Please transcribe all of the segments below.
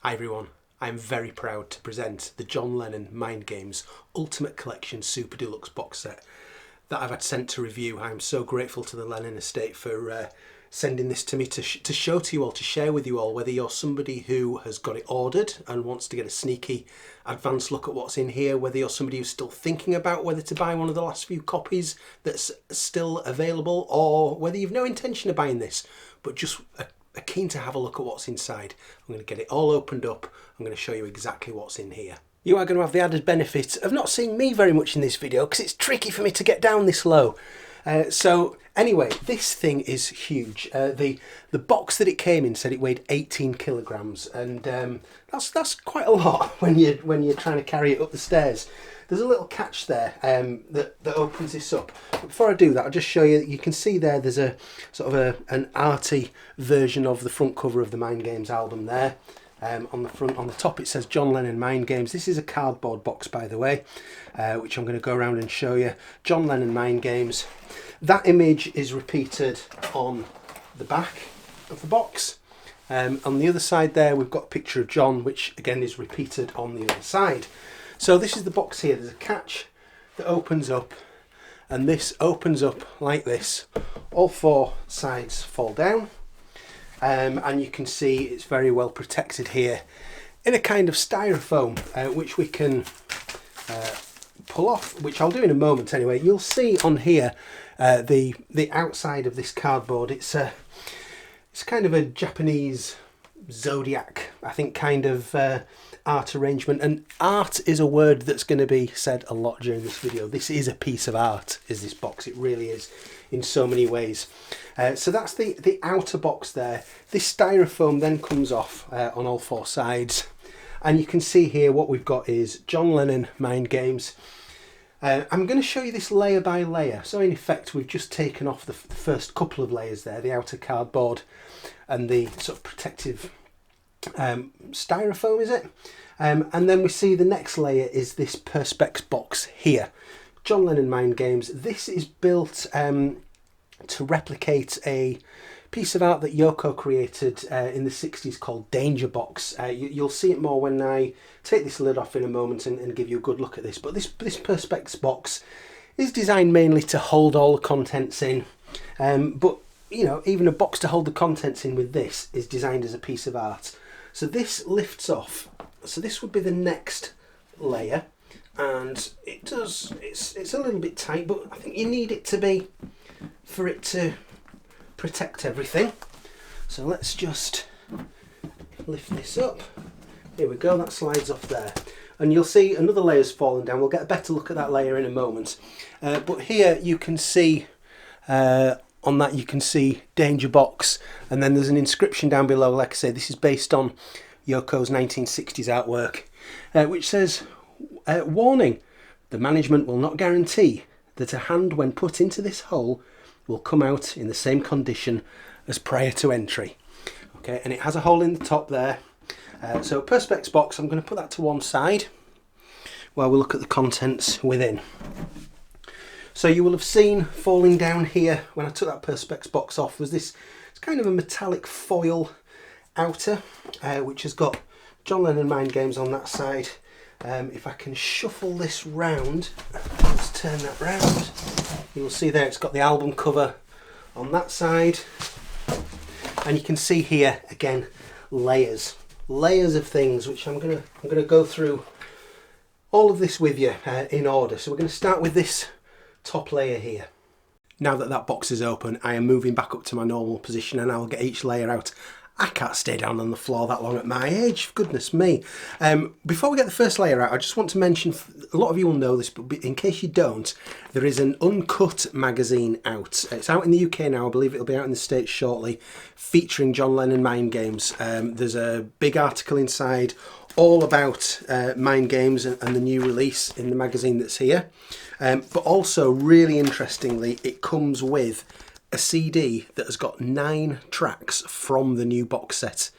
Hi everyone, I am very proud to present the John Lennon Mind Games Ultimate Collection Super Deluxe Box Set that I've had sent to review. I am so grateful to the Lennon estate for sending this to me to show to you all, to share with you all, whether you're somebody who has got it ordered and wants to get a sneaky advanced look at what's in here, whether you're somebody who's still thinking about whether to buy one of the last few copies that's still available, or whether you've no intention of buying this but just are keen to have a look at what's inside. I'm going to get it all opened up. I'm going to show you exactly what's in here. You are going to have the added benefit of not seeing me very much in this video because it's tricky for me to get down this low. So anyway, this thing is huge. The box that it came in said it weighed 18 kilograms, and that's quite a lot when you're trying to carry it up the stairs. There's a little catch there that opens this up. But before I do that, I'll just show you. You can see there's a sort of an arty version of the front cover of the Mind Games album there. On the top it says John Lennon Mind Games. This is a cardboard box, by the way, which I'm going to go around and show you. John Lennon Mind Games. That image is repeated on the back of the box. On the other side there we've got a picture of John, which again is repeated on the other side. So this is the box here. There's a catch that opens up, and this opens up like this. All four sides fall down. And you can see it's very well protected here in a kind of styrofoam, which we can pull off, which I'll do in a moment anyway. You'll see on here the outside of this cardboard. It's kind of a Japanese zodiac, I think, kind of art arrangement. And art is a word that's going to be said a lot during this video. This is a piece of art, is this box. It really is, in so many ways. So that's the outer box there. This styrofoam then comes off on all four sides, and you can see here what we've got is John Lennon Mind Games. I'm going to show you this layer by layer. So in effect we've just taken off the first couple of layers there, the outer cardboard and the sort of protective styrofoam, is it? And then we see the next layer is this Perspex box here. John Lennon Mind Games. This is built to replicate a piece of art that Yoko created in the 60s called Danger Box. You'll see it more when I take this lid off in a moment and give you a good look at this. But this Perspex box is designed mainly to hold all the contents in. But you know, even a box to hold the contents in with this is designed as a piece of art. So this lifts off. So this would be the next layer, and it does. It's a little bit tight, but I think you need it to be for it to protect everything. So let's just lift this up. Here we go. That slides off there, and you'll see another layer's fallen down. We'll get a better look at that layer in a moment. But here you can see. On that you can see Danger Box, and then there's an inscription down below. Like I say, this is based on Yoko's 1960s artwork, which says, warning, the management will not guarantee that a hand when put into this hole will come out in the same condition as prior to entry. Okay, and it has a hole in the top there. So Perspex box, I'm going to put that to one side while we look at the contents within. So you will have seen falling down here when I took that Perspex box off was this, it's kind of a metallic foil outer, which has got John Lennon Mind Games on that side. If I can shuffle this round, let's turn that round. You'll see there it's got the album cover on that side, and you can see here again layers of things, which I'm gonna go through all of this with you in order. So we're going to start with this top layer here. Now that box is open, I am moving back up to my normal position, and I'll get each layer out. I can't stay down on the floor that long at my age, goodness me. Before we get the first layer out, I just want to mention, a lot of you will know this, but in case you don't, there is an uncut magazine out. It's out in the UK now, I believe it'll be out in the States shortly, featuring John Lennon Mind Games. There's a big article inside all about Mind Games and the new release in the magazine that's here. But also, really interestingly, it comes with a CD that has got 9 tracks from the new box set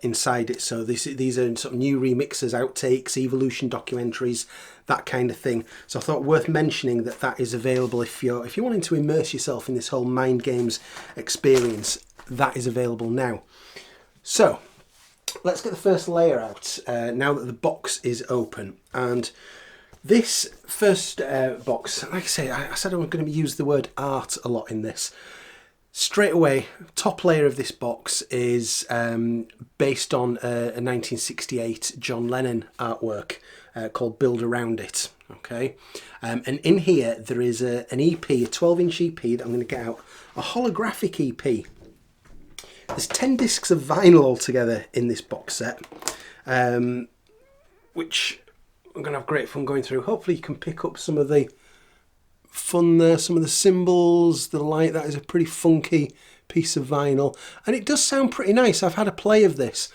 inside it. So these are sort of new remixes, outtakes, evolution documentaries, that kind of thing. So I thought worth mentioning that is available if you're wanting to immerse yourself in this whole Mind Games experience. That is available now. So let's get the first layer out now that the box is open. And this first box, like I say, I said I'm going to use the word art a lot in this. Straight away, top layer of this box is based on a 1968 John Lennon artwork called Build Around It. Okay, and in here there is an EP, a 12-inch EP that I'm going to get out, a holographic EP. There's 10 discs of vinyl altogether in this box set, which I'm going to have great fun going through. Hopefully you can pick up some of the fun there, some of the symbols, the light. That is a pretty funky piece of vinyl, and it does sound pretty nice. I've had a play of this.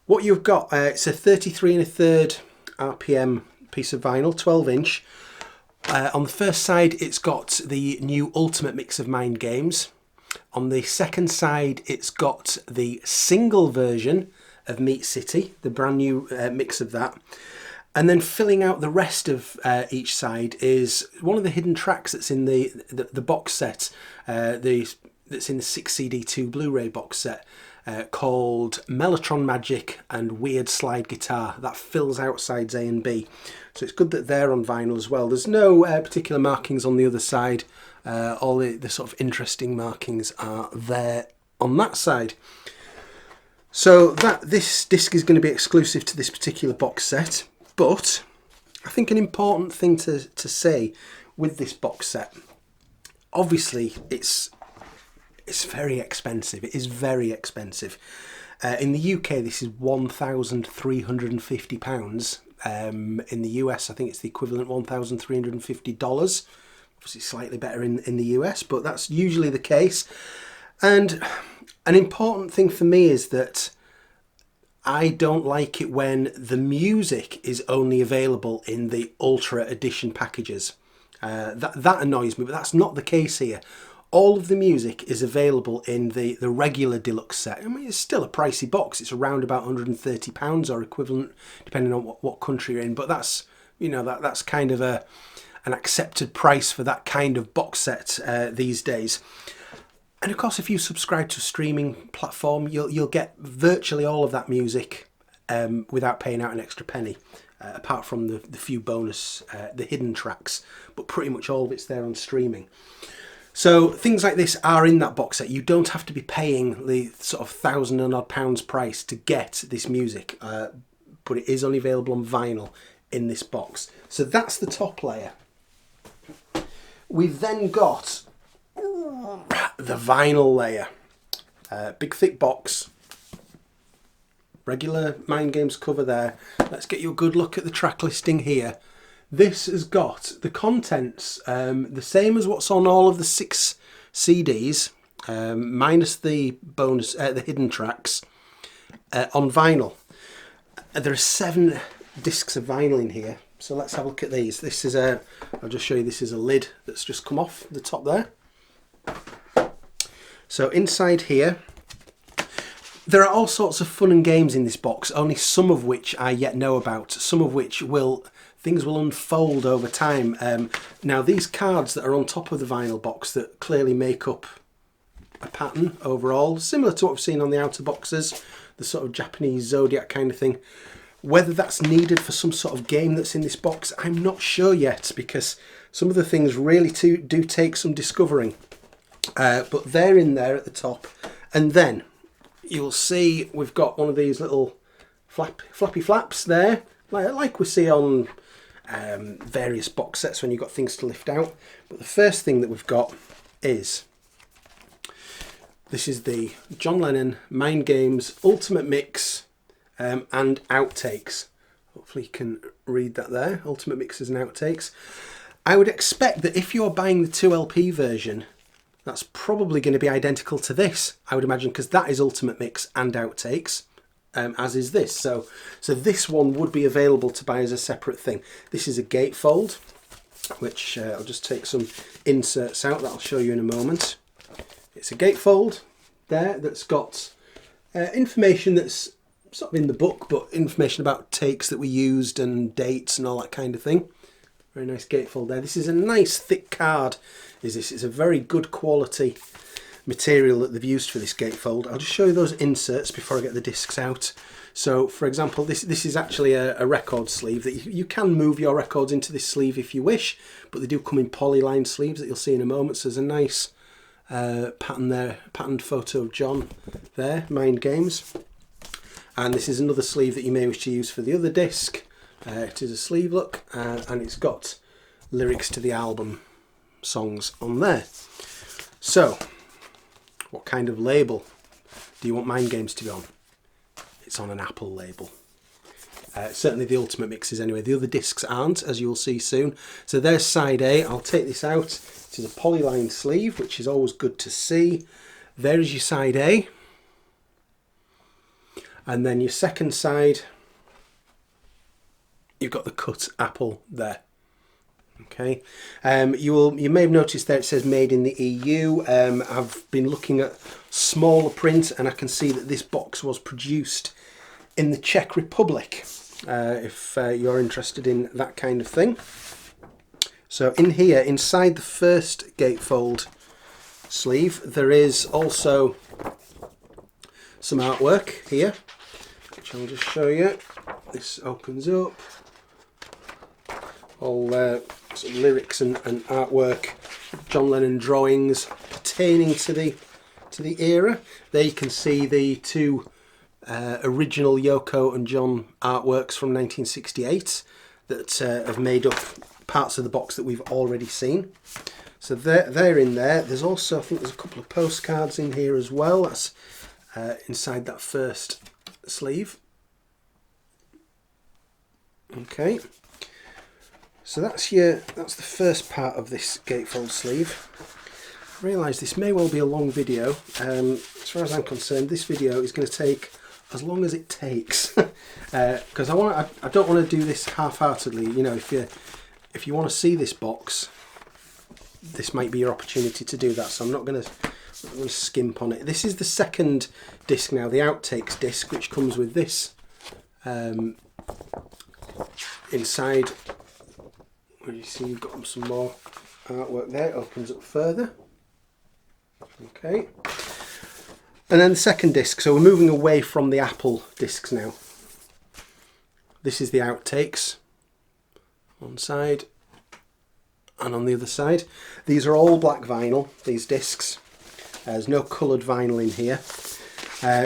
What you've got, it's a 33 1/3 RPM piece of vinyl, 12-inch. On the first side it's got the new Ultimate Mix of Mind Games. On the second side it's got the single version of Meat City, the brand new mix of that. And then filling out the rest of each side is one of the hidden tracks that's in the box set, that's in the 6CD2 Blu-ray box set, called Mellotron Magic and Weird Slide Guitar. That fills out sides A and B. So it's good that they're on vinyl as well. There's no particular markings on the other side. All the sort of interesting markings are there on that side. So this disc is going to be exclusive to this particular box set. But I think an important thing to say with this box set, obviously it's very expensive. It is very expensive. In the UK this is £1,350. In the US I think it's the equivalent $1,350. Obviously slightly better in the US, but that's usually the case. And an important thing for me is that I don't like it when the music is only available in the Ultra Edition packages. That annoys me, but that's not the case here. All of the music is available in the regular deluxe set. I mean, it's still a pricey box. It's around about £130 or equivalent, depending on what country you're in. But that's, you know, that's kind of an accepted price for that kind of box set these days. And of course, if you subscribe to a streaming platform, you'll get virtually all of that music without paying out an extra penny, apart from the few bonus, the hidden tracks. But pretty much all of it's there on streaming. So things like this are in that box set. You don't have to be paying the sort of £1,000 and odd price to get this music, but it is only available on vinyl in this box. So that's the top layer. We've then got the vinyl layer. Big thick box, regular Mind Games cover there. Let's get you a good look at the track listing here. This has got the contents the same as what's on all of the 6 CDs, minus the bonus, the hidden tracks, on vinyl. There are 7 discs of vinyl in here, so let's have a look at these. This is I'll just show you, this is a lid that's just come off the top there. So inside here, there are all sorts of fun and games in this box, only some of which I yet know about, some of which things will unfold over time. Now these cards that are on top of the vinyl box that clearly make up a pattern overall, similar to what we've seen on the outer boxes, the sort of Japanese zodiac kind of thing. Whether that's needed for some sort of game that's in this box, I'm not sure yet, because some of the things really do take some discovering. But they're in there at the top, and then you'll see we've got one of these little flappy flaps there, like we see on various box sets when you've got things to lift out. But the first thing that we've got is, this is the John Lennon Mind Games Ultimate Mix and Outtakes. Hopefully you can read that there, Ultimate Mixes and Outtakes. I would expect that if you're buying the 2LP version, that's probably going to be identical to this, I would imagine, because that is Ultimate Mix and Outtakes, as is this. So this one would be available to buy as a separate thing. This is a gatefold, which I'll just take some inserts out that I'll show you in a moment. It's a gatefold there that's got information that's sort of in the book, but information about takes that we used and dates and all that kind of thing. Very nice gatefold there. This is a nice thick card. It's a very good quality material that they've used for this gatefold. I'll just show you those inserts before I get the discs out. So for example, this is actually a record sleeve that you can move your records into this sleeve if you wish, but they do come in polyline sleeves that you'll see in a moment. So there's a nice pattern there, patterned photo of John there, Mind Games. And this is another sleeve that you may wish to use for the other disc. It is a sleeve look, and it's got lyrics to the album songs on there. So, what kind of label do you want Mind Games to be on? It's on an Apple label. Certainly the Ultimate Mixes anyway. The other discs aren't, as you'll see soon. So there's side A. I'll take this out. It is a polyline sleeve, which is always good to see. There is your side A. And then your second side, you've got the cut Apple there. Okay, you may have noticed there it says made in the EU. I've been looking at smaller print, and I can see that this box was produced in the Czech Republic, if you're interested in that kind of thing. So in here, inside the first gatefold sleeve, there is also some artwork here, which I'll just show you. This opens up. All sort of lyrics and artwork, John Lennon drawings pertaining to the era. There you can see the two original Yoko and John artworks from 1968 that have made up parts of the box that we've already seen. So they're in there. There's also, I think there's a couple of postcards in here as well. That's inside that first sleeve. Okay. So that's the first part of this gatefold sleeve. I realise this may well be a long video. As far as I'm concerned, this video is going to take as long as it takes, because I don't want to do this half-heartedly. You know, if you want to see this box, this might be your opportunity to do that. So I'm not going to skimp on it. This is the second disc now, the Outtakes disc, which comes with this inside. Where you see you've got some more artwork there. It opens up further. Okay. And then the second disc. So we're moving away from the Apple discs now. This is the Outtakes. One side and on the other side. These are all black vinyl, these discs. There's no coloured vinyl in here.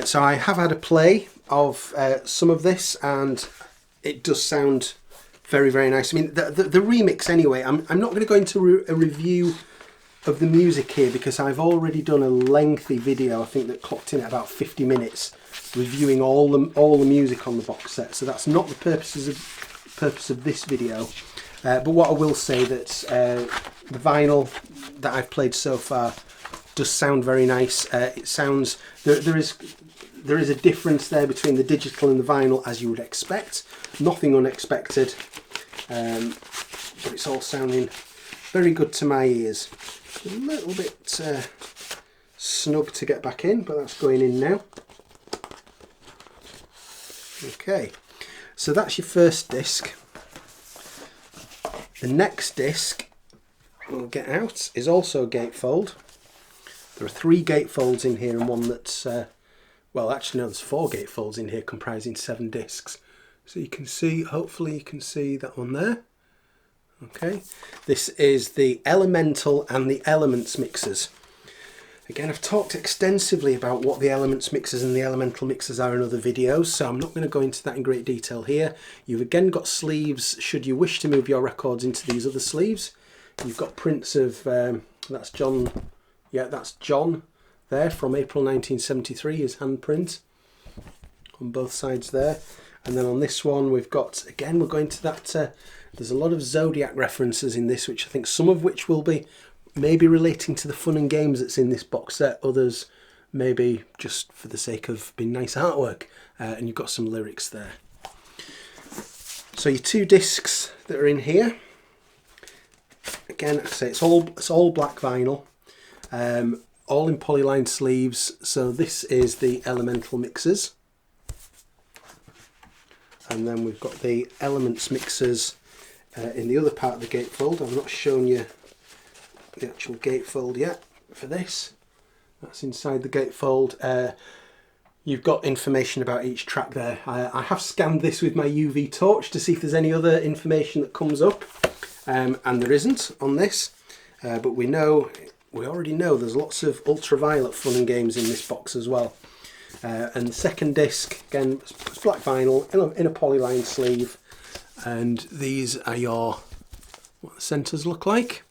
So I have had a play of some of this, and it does sound very, very nice. I mean, the remix anyway, I'm not going to go into a review of the music here, because I've already done a lengthy video, I think that clocked in at about 50 minutes, reviewing all the music on the box set. So that's not the purpose of this video. But what I will say that the vinyl that I've played so far does sound very nice. It sounds, there is a difference there between the digital and the vinyl, as you would expect. Nothing unexpected, but it's all sounding very good to my ears. A little bit snug to get back in, but that's going in now. Okay, so that's your first disc. The next disc we'll get out is also a gatefold. There are 3 gatefolds in here, and one that's well, actually no, there's 4 gatefolds in here comprising 7 discs. So you can see, hopefully you can see that one there. Okay, this is the Elemental and the Elements mixers. Again, I've talked extensively about what the Elements mixers and the Elemental mixers are in other videos, so I'm not going to go into that in great detail here. You've again got sleeves should you wish to move your records into these other sleeves. You've got prints of, that's John, yeah, that's John there from April 1973, his handprint on both sides there. And then on this one we've got, again, we're going to that, there's a lot of Zodiac references in this, which I think some of which will be maybe relating to the fun and games that's in this box set, others maybe just for the sake of being nice artwork. And you've got some lyrics there. So your 2 discs that are in here, again, I say it's all black vinyl, all in polyline sleeves. So this is the Elemental mixers, and then we've got the Elements mixers in the other part of the gatefold. I've not shown you the actual gatefold yet for this. That's inside the gatefold. You've got information about each track there. I have scanned this with my UV torch to see if there's any other information that comes up, and there isn't on this, but we already know there's lots of ultraviolet fun and games in this box as well. And the second disc, again, it's black vinyl in a polyline sleeve, and these are what the centres look like.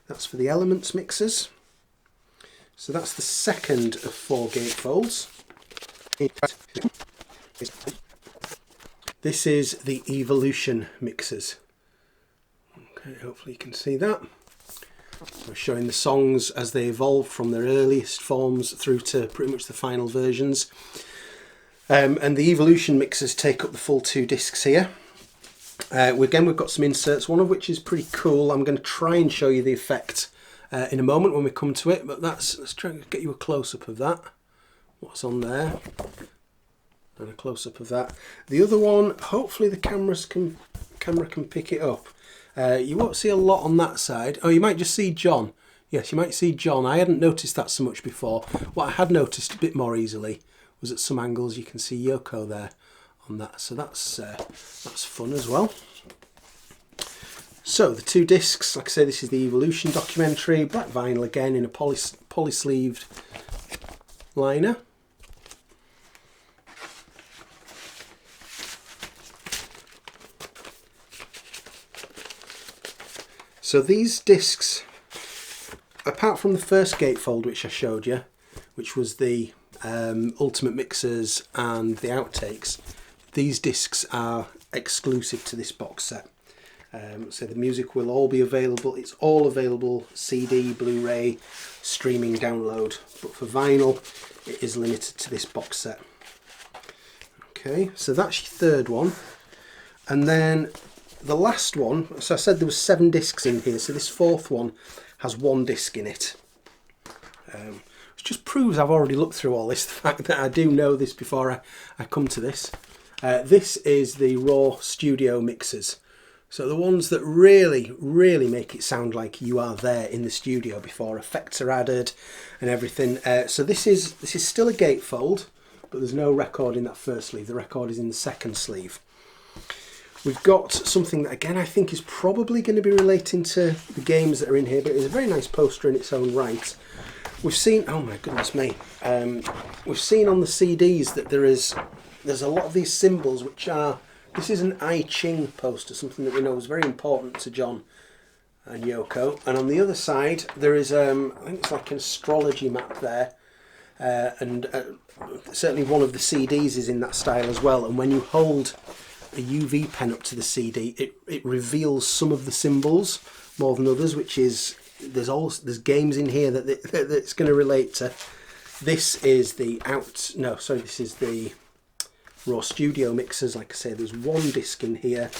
That's for the Elements mixers. So that's the second of 4 gatefolds. This is the Evolution mixers. Okay, hopefully you can see that. We're showing the songs as they evolve from their earliest forms through to pretty much the final versions. And the Evolution mixers take up the full 2 discs here. Again, we've got some inserts, one of which is pretty cool. I'm going to try and show you the effect in a moment when we come to it, but let's try and get you a close-up of that. What's on there, and a close-up of that. The other one, hopefully the camera can pick it up. You won't see a lot on that side. Oh, you might just see John. Yes, you might see John. I hadn't noticed that so much before. What I had noticed a bit more easily was at some angles you can see Yoko there on that. So that's fun as well. So the 2 discs, like I say, this is the Evolution documentary, black vinyl again in a poly-sleeved liner. So these discs, apart from the first gatefold which I showed you, which was the Ultimate Mixers and the Outtakes, these discs are exclusive to this box set. So the music will all be available. It's all available CD, Blu-ray, streaming, download. But for vinyl, it is limited to this box set. Okay, so that's your third one. And then the last one, so I said there was 7 discs in here, so this fourth one has 1 disc in it. Which just proves I've already looked through all this, the fact that I do know this before I come to this. This is the Raw Studio mixers. So the ones that really, really make it sound like you are there in the studio before effects are added and everything. So this is still a gatefold, but there's no record in that first sleeve. The record is in the second sleeve. We've got something that, again, I think is probably going to be relating to the games that are in here, but it's a very nice poster in its own right. We've seen, oh my goodness me, we've seen on the CDs that there's a lot of these symbols which are, this is an I Ching poster, something that we know is very important to John and Yoko. And on the other side, there is, I think it's like an astrology map there. And certainly one of the CDs is in that style as well. And when you hold a UV pen up to the CD, it reveals some of the symbols more than others, which is, there's games in here that it's going to relate to. This is the this is the Raw Studio mixers. Like I say, there's 1 disc in here.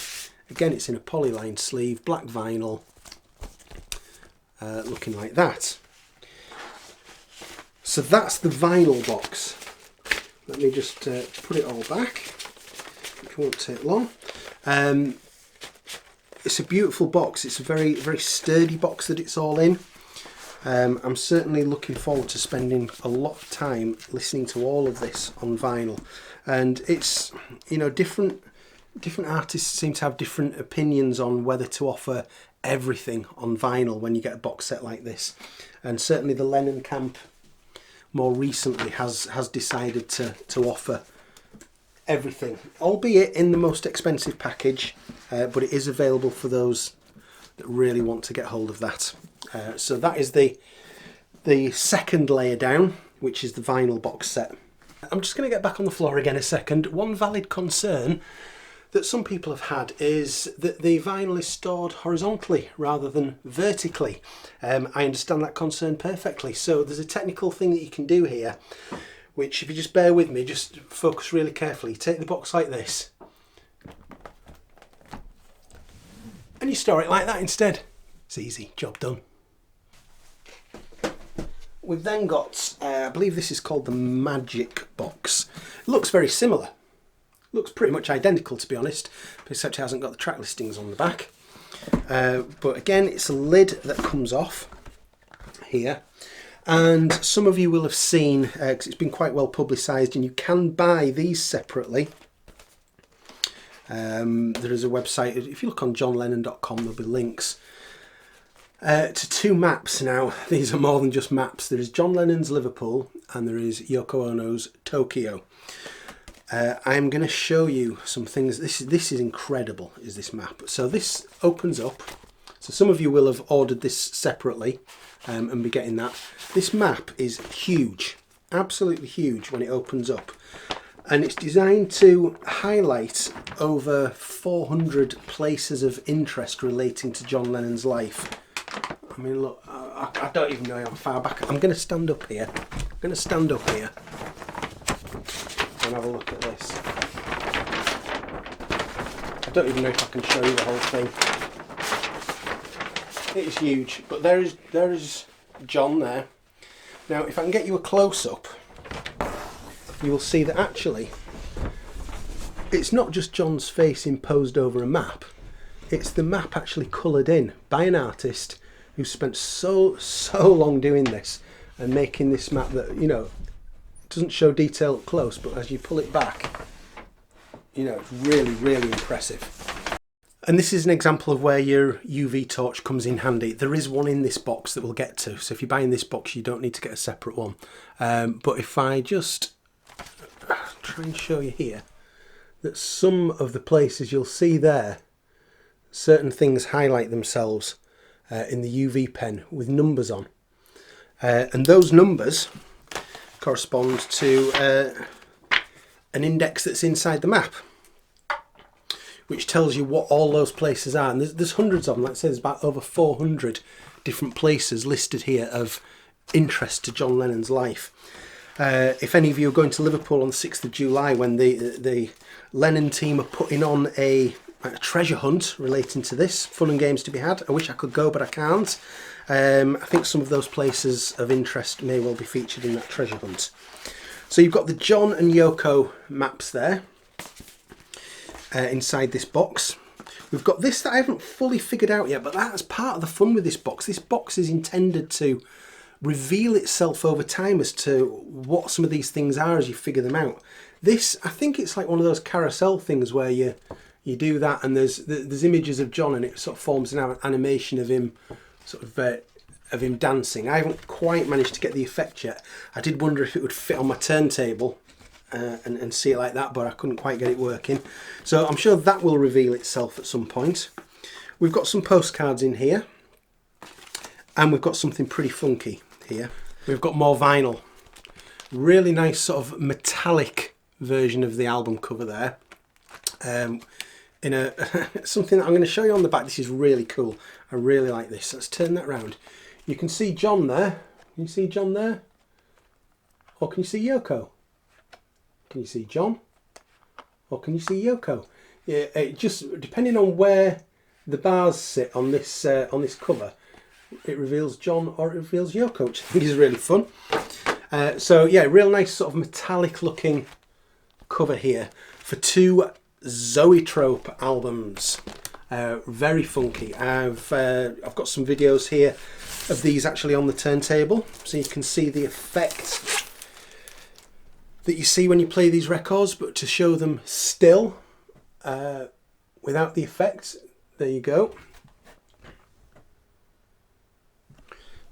Again, it's in a polyline sleeve, black vinyl, looking like that. So that's the vinyl box. Let me just put it all back. It won't take long. It's a beautiful box. It's a very, very sturdy box that it's all in. I'm certainly looking forward to spending a lot of time listening to all of this on vinyl. And it's, you know, different artists seem to have different opinions on whether to offer everything on vinyl when you get a box set like this. And certainly the Lennon camp more recently has decided to offer everything, albeit in the most expensive package, but it is available for those that really want to get hold of that. So that is the second layer down, which is the vinyl box set. I'm just going to get back on the floor again a second. One valid concern that some people have had is that the vinyl is stored horizontally rather than vertically. I understand that concern perfectly. So there's a technical thing that you can do here, which, if you just bear with me, just focus really carefully. Take the box like this, and you store it like that instead. It's easy, job done. We've then got, I believe this is called the Magic Box. It looks very similar. Looks pretty much identical, to be honest, except it hasn't got the track listings on the back. But again, it's a lid that comes off here. And some of you will have seen, because it's been quite well publicised, and you can buy these separately. There is a website, if you look on johnlennon.com, there'll be links to two maps. Now, these are more than just maps. There is John Lennon's Liverpool and there is Yoko Ono's Tokyo. I'm going to show you some things. This is incredible, is this map. So this opens up. So some of you will have ordered this separately and be getting that. This map is huge, absolutely huge when it opens up. And it's designed to highlight over 400 places of interest relating to John Lennon's life. I mean, look, I don't even know how far back. I'm going to stand up here. I'm going to stand up here and have a look at this. I don't even know if I can show you the whole thing. It is huge, but there is John there. Now, if I can get you a close-up, you will see that actually it's not just John's face imposed over a map, it's the map actually coloured in by an artist who spent so long doing this and making this map that, you know, doesn't show detail up close, but as you pull it back, you know, it's really impressive. And this is an example of where your UV torch comes in handy. There is one in this box that we'll get to, so if you're buying this box you don't need to get a separate one. But if I just try and show you here that some of the places you'll see there, certain things highlight themselves in the UV pen with numbers on, and those numbers correspond to an index that's inside the map, which tells you what all those places are. And there's hundreds of them. Like I said, there's about over 400 different places listed here of interest to John Lennon's life. If any of you are going to Liverpool on the 6th of July when the Lennon team are putting on a treasure hunt relating to this, fun and games to be had. I wish I could go, but I can't. I think some of those places of interest may well be featured in that treasure hunt. So you've got the John and Yoko maps there inside this box. We've got this that I haven't fully figured out yet, but that's part of the fun with this box. This box is intended to reveal itself over time as to what some of these things are as you figure them out. This, I think it's like one of those carousel things where you do that and there's images of John and it sort of forms an animation of him of him dancing. I haven't quite managed to get the effect yet. I did wonder if it would fit on my turntable and see it like that, but I couldn't quite get it working. So I'm sure that will reveal itself at some point. We've got some postcards in here and we've got something pretty funky here. We've got more vinyl. Really nice sort of metallic version of the album cover there. In a something that I'm going to show you on the back. This is really cool. I really like this. Let's turn that round. You can see John there. Can you see John there? Or can you see Yoko? Can you see John? Or can you see Yoko? Yeah, it just depending on where the bars sit on this cover, it reveals John or it reveals Yoko, which I think is really fun. So yeah, real nice sort of metallic looking cover here for two Zoetrope albums. Very funky. I've got some videos here of these actually on the turntable, so you can see the effect that you see when you play these records, but to show them still without the effects, there you go.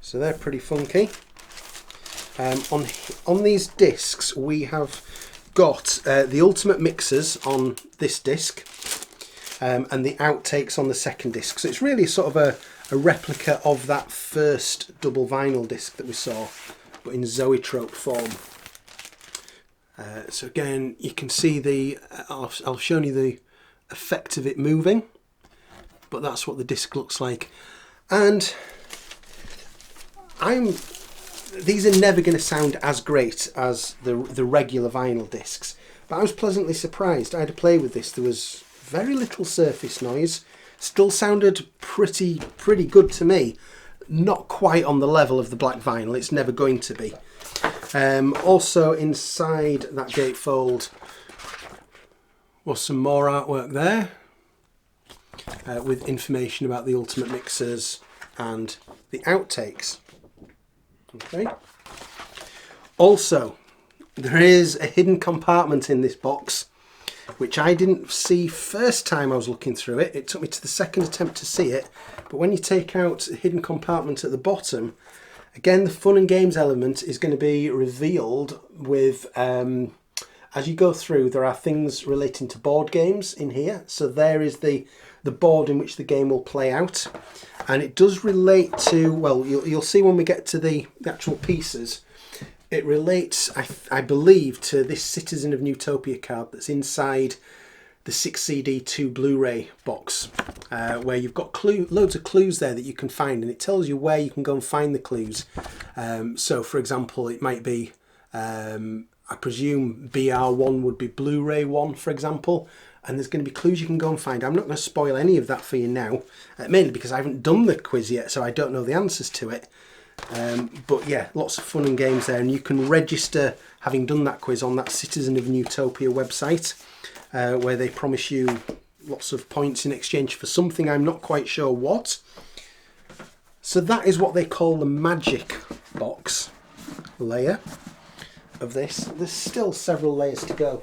So they're pretty funky. On these discs we have got the ultimate mixers on this disc and the outtakes on the second disc. So it's really sort of a replica of that first double vinyl disc that we saw, but in Zoetrope form. So again, you can see the, I'll show you the effect of it moving, but that's what the disc looks like. And these are never going to sound as great as the regular vinyl discs, but I was pleasantly surprised. I had to play with this. There was very little surface noise. Still sounded pretty good to me. Not quite on the level of the black vinyl. It's never going to be. Also inside that gatefold was some more artwork there with information about the ultimate mixers and the outtakes. Okay. Also, there is a hidden compartment in this box, which I didn't see first time I was looking through it. It took me to the second attempt to see it. But when you take out a hidden compartment at the bottom, again, the fun and games element is going to be revealed with, as you go through, there are things relating to board games in here. So there is the board in which the game will play out. And it does relate to, well, you'll see when we get to the actual pieces, it relates, I believe, to this Citizen of Nutopia card that's inside the 6 CD 2 Blu-ray box, where you've got loads of clues there that you can find, and it tells you where you can go and find the clues. So, for example, it might be, I presume BR1 would be Blu-ray 1, for example, and there's going to be clues you can go and find. I'm not going to spoil any of that for you now, mainly because I haven't done the quiz yet, so I don't know the answers to it. But yeah, lots of fun and games there, and you can register having done that quiz on that Citizen of Nutopia website, where they promise you lots of points in exchange for something, I'm not quite sure what. So that is what they call the magic box layer of this. There's still several layers to go.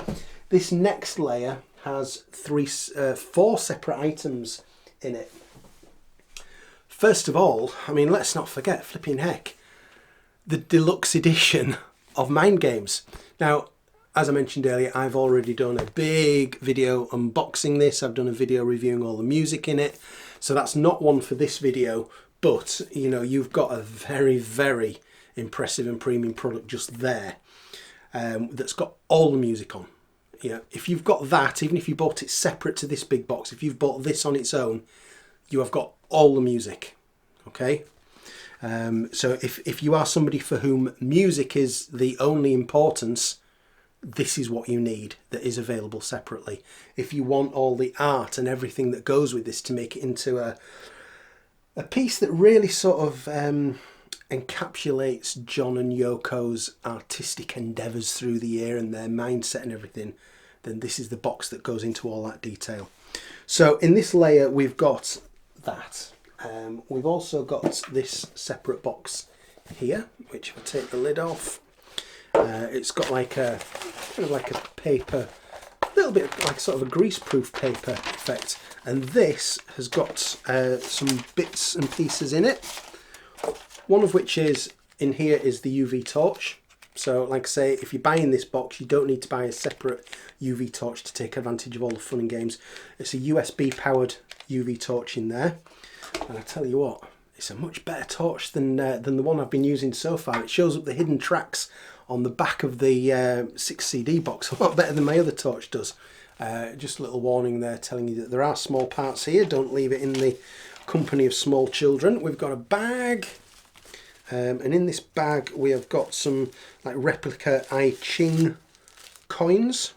This next layer has four separate items in it. First of all, I mean, let's not forget, flipping heck, the deluxe edition of Mind Games. Now, as I mentioned earlier, I've already done a big video unboxing this. I've done a video reviewing all the music in it. So that's not one for this video, but, you know, you've got a very, very impressive and premium product just there, that's got all the music on. You know, if you've got that, even if you bought it separate to this big box, if you've bought this on its own, you have got all the music. Okay, so if you are somebody for whom music is the only importance, this is what you need that is available separately. If you want all the art and everything that goes with this to make it into a piece that really sort of encapsulates John and Yoko's artistic endeavours through the year and their mindset and everything, then this is the box that goes into all that detail. So in this layer we've got that. We've also got this separate box here, which if I take the lid off, it's got like a kind of like a paper, a little bit like sort of a greaseproof paper effect, and this has got some bits and pieces in it. One of which is in here is the UV torch. So like I say, if you're buying this box, you don't need to buy a separate UV torch to take advantage of all the fun and games. It's a USB powered UV torch in there. And I tell you what, it's a much better torch than the one I've been using so far. It shows up the hidden tracks on the back of the 6 CD box a lot better than my other torch does. Just a little warning there telling you that there are small parts here. Don't leave it in the company of small children. We've got a bag. And in this bag we have got some like replica I Ching coins.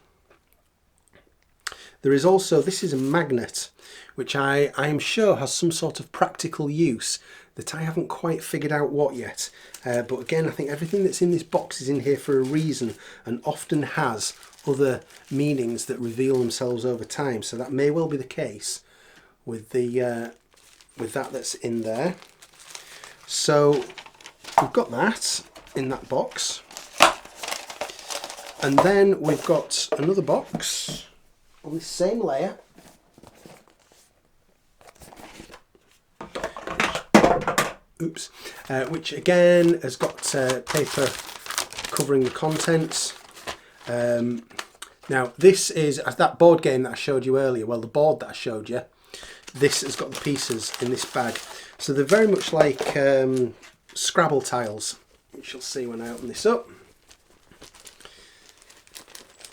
There is also, this is a magnet, which I am sure has some sort of practical use that I haven't quite figured out what yet. But again, I think everything that's in this box is in here for a reason and often has other meanings that reveal themselves over time. So that may well be the case with the with that's in there. So we've got that in that box. And then we've got another box on this same layer. Oops. Which again has got paper covering the contents. Now this is that board game that I showed you earlier. Well, the board that I showed you, this has got the pieces in this bag. So they're very much like Scrabble tiles, which you'll see when I open this up.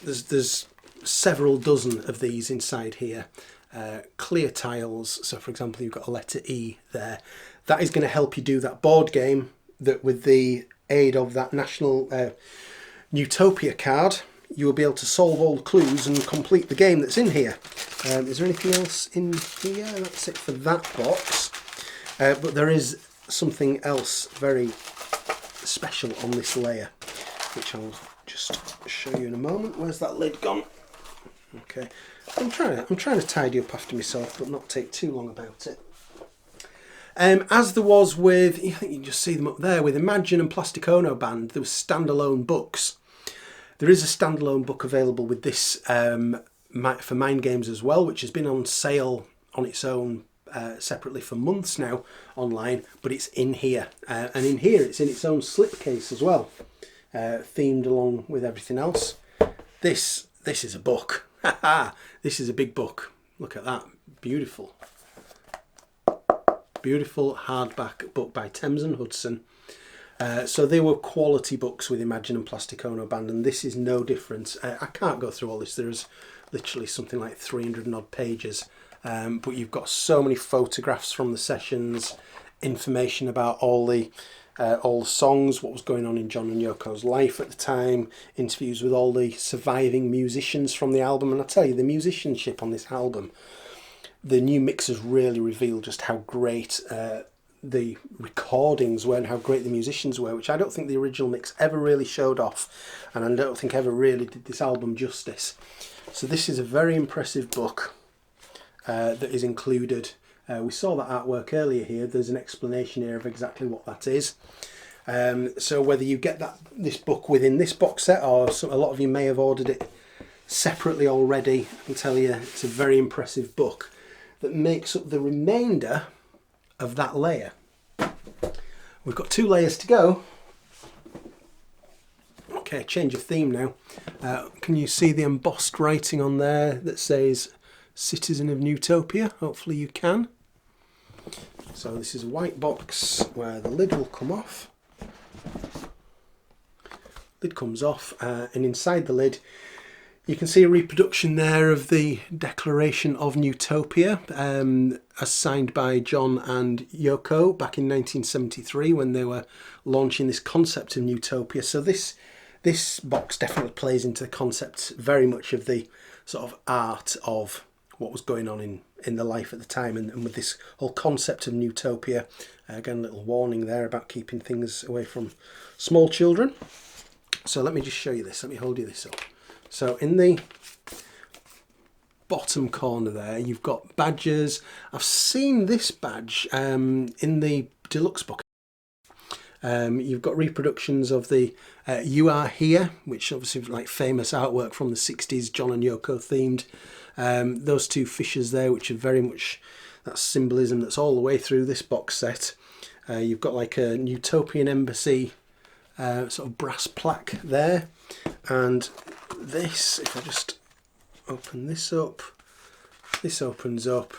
There's several dozen of these inside here. Clear tiles, so for example you've got a letter E there. That is going to help you do that board game that with the aid of that national Nutopia card you will be able to solve all the clues and complete the game that's in here. Is there anything else in here? That's it for that box. But there is something else very special on this layer, which I'll just show you in a moment. Where's that lid gone? Okay, I'm trying to tidy up after myself, but not take too long about it. As there was with, I think you can just see them up there, with Imagine and Plastic Ono Band, there was standalone books. There is a standalone book available with this for Mind Games as well, which has been on sale on its own separately for months now online, but it's in here. And in here it's in its own slipcase as well, themed along with everything else. This is a book. This is a big book. Look at that. Beautiful. Beautiful hardback book by Thames and Hudson. So they were quality books with Imagine and Plastic Ono Band, and this is no different. I can't go through all this. There's literally something like 300 and odd pages. But you've got so many photographs from the sessions, information about all the songs, what was going on in John and Yoko's life at the time, interviews with all the surviving musicians from the album. And I tell you, the musicianship on this album, the new mixers really reveal just how great the recordings were and how great the musicians were, which I don't think the original mix ever really showed off, and I don't think ever really did this album justice. So this is a very impressive book that is included. We saw that artwork earlier here. There's an explanation here of exactly what that is. So whether you get this book within this box set, or a lot of you may have ordered it separately already, I can tell you it's a very impressive book that makes up the remainder of that layer. We've got 2 layers to go. Okay, change of theme now. Can you see the embossed writing on there that says Citizen of Nutopia? Hopefully you can. So this is a white box where the lid will come off. Lid comes off, and inside the lid you can see a reproduction there of the Declaration of Nutopia, as signed by John and Yoko back in 1973 when they were launching this concept of Nutopia. So this box definitely plays into the concept very much of the sort of art of what was going on in the life at the time, and with this whole concept of Nutopia. Again, a little warning there about keeping things away from small children. So let me just show you this. Let me hold you this up. So in the bottom corner there, you've got badges. I've seen this badge in the deluxe box. You've got reproductions of the You Are Here, which obviously like famous artwork from the 60s, John and Yoko themed. Those 2 fishes there, which are very much that symbolism that's all the way through this box set. You've got like a Nutopian Embassy sort of brass plaque there, and this, if I just open this up, this opens up,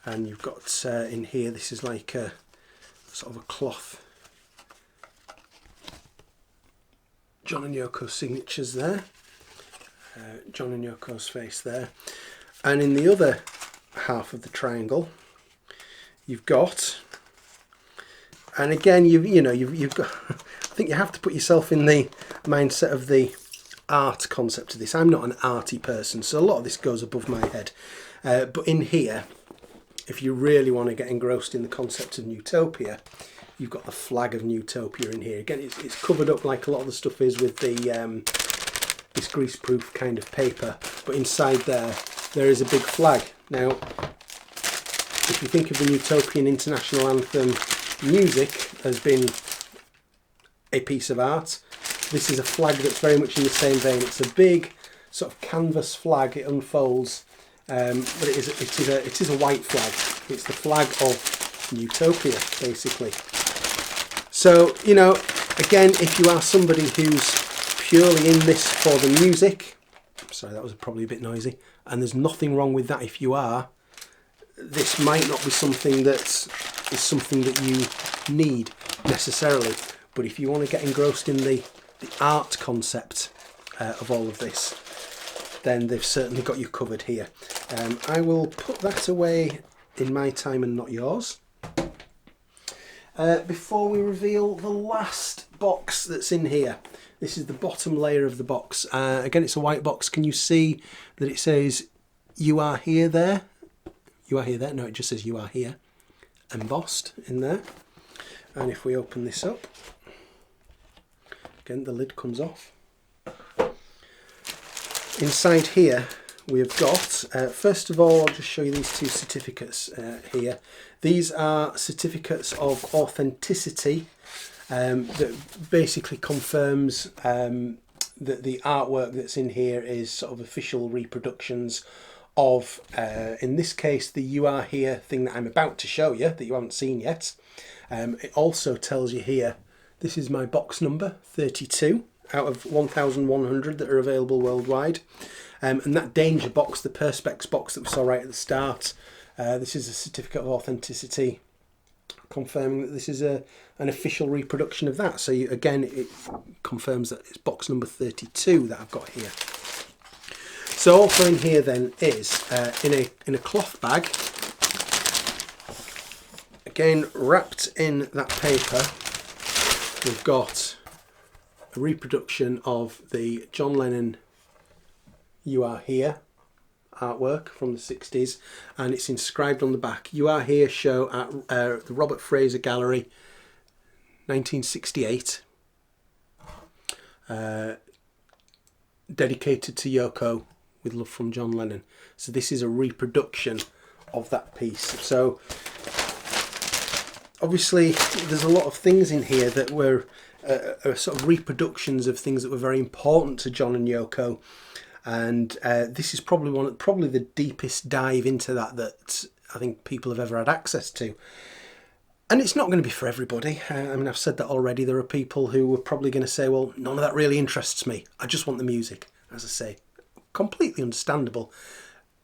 and you've got in here, this is like a sort of a cloth John and Yoko's signatures there, John and Yoko's face there, and in the other half of the triangle you've got, and again you've got I think you have to put yourself in the mindset of the art concept of this. I'm not an arty person, so a lot of this goes above my head, but in here, if you really want to get engrossed in the concept of Nutopia, you've got the flag of Nutopia in here. Again, it's covered up like a lot of the stuff is with the this greaseproof kind of paper, but inside there is a big flag. Now, if you think of the Utopian International Anthem music as being a piece of art, this is a flag that's very much in the same vein. It's a big sort of canvas flag. It unfolds, but it is a white flag. It's the flag of Nutopia, basically. So, you know, again, if you are somebody who's purely in this for the music, sorry, that was probably a bit noisy, and there's nothing wrong with that if you are, this might not be something that is something that you need necessarily. But if you want to get engrossed in the art concept of all of this, then they've certainly got you covered here. I will put that away in my time and not yours. Before we reveal the last box that's in here, this is the bottom layer of the box. Again, it's a white box. Can you see that it says You Are Here there? You Are Here there? No, it just says You Are Here, embossed in there. And if we open this up, again, the lid comes off. Inside here, we have got, first of all, I'll just show you these two certificates here. These are certificates of authenticity that basically confirms that the artwork that's in here is sort of official reproductions of, in this case, the You Are Here thing that I'm about to show you, that you haven't seen yet. It also tells you here, this is my box number, 32, out of 1,100 that are available worldwide. And that danger box, the Perspex box that we saw right at the start, this is a certificate of authenticity confirming that this is an official reproduction of that. So again, it confirms that it's box number 32 that I've got here. So also in here then is, in a cloth bag, again wrapped in that paper, we've got a reproduction of the John Lennon You Are Here artwork from the 60s, and it's inscribed on the back, You Are Here show at the Robert Fraser Gallery, 1968, dedicated to Yoko, with love from John Lennon. So this is a reproduction of that piece. So obviously there's a lot of things in here that were sort of reproductions of things that were very important to John and Yoko, and this is probably the deepest dive into that I think people have ever had access to. And it's not going to be for everybody. I mean, I've said that already. There are people who are probably going to say, well, none of that really interests me. I just want the music. As I say, completely understandable,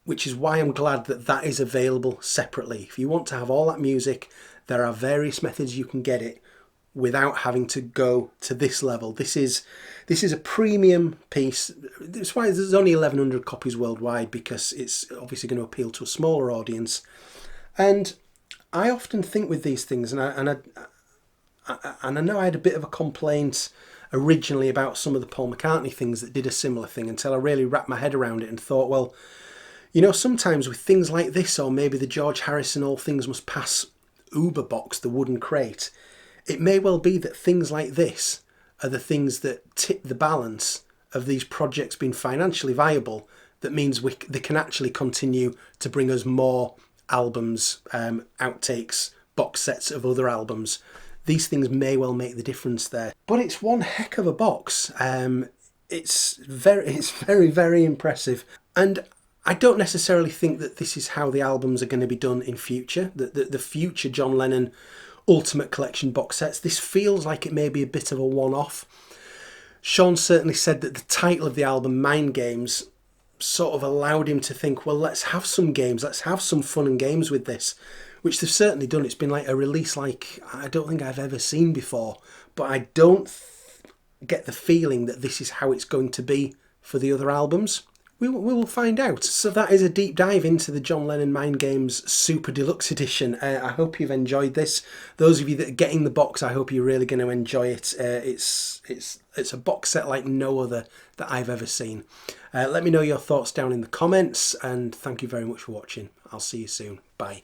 which is why I'm glad that that is available separately. If you want to have all that music, there are various methods you can get it without having to go to this level. This is a premium piece. That's why there's only 1,100 copies worldwide, because it's obviously going to appeal to a smaller audience. And I often think with these things, and I know I had a bit of a complaint originally about some of the Paul McCartney things that did a similar thing, until I really wrapped my head around it and thought, well, you know, sometimes with things like this, or maybe the George Harrison All Things Must Pass Uber box, the wooden crate, it may well be that things like this are the things that tip the balance of these projects being financially viable. That means they can actually continue to bring us more albums, outtakes, box sets of other albums. These things may well make the difference there. But it's one heck of a box. It's very, very impressive. And I don't necessarily think that this is how the albums are going to be done in future. The future John Lennon Ultimate Collection box sets, this feels like it may be a bit of a one-off. Sean certainly said that the title of the album, Mind Games, sort of allowed him to think, well, let's have some games, let's have some fun and games with this, which they've certainly done. It's been like a release like I don't think I've ever seen before, but I don't get the feeling that this is how it's going to be for the other albums. We will find out. So that is a deep dive into the John Lennon Mind Games Super Deluxe Edition. I hope you've enjoyed this. Those of you that are getting the box, I hope you're really going to enjoy it. It's a box set like no other that I've ever seen. Let me know your thoughts down in the comments, and thank you very much for watching. I'll see you soon. Bye.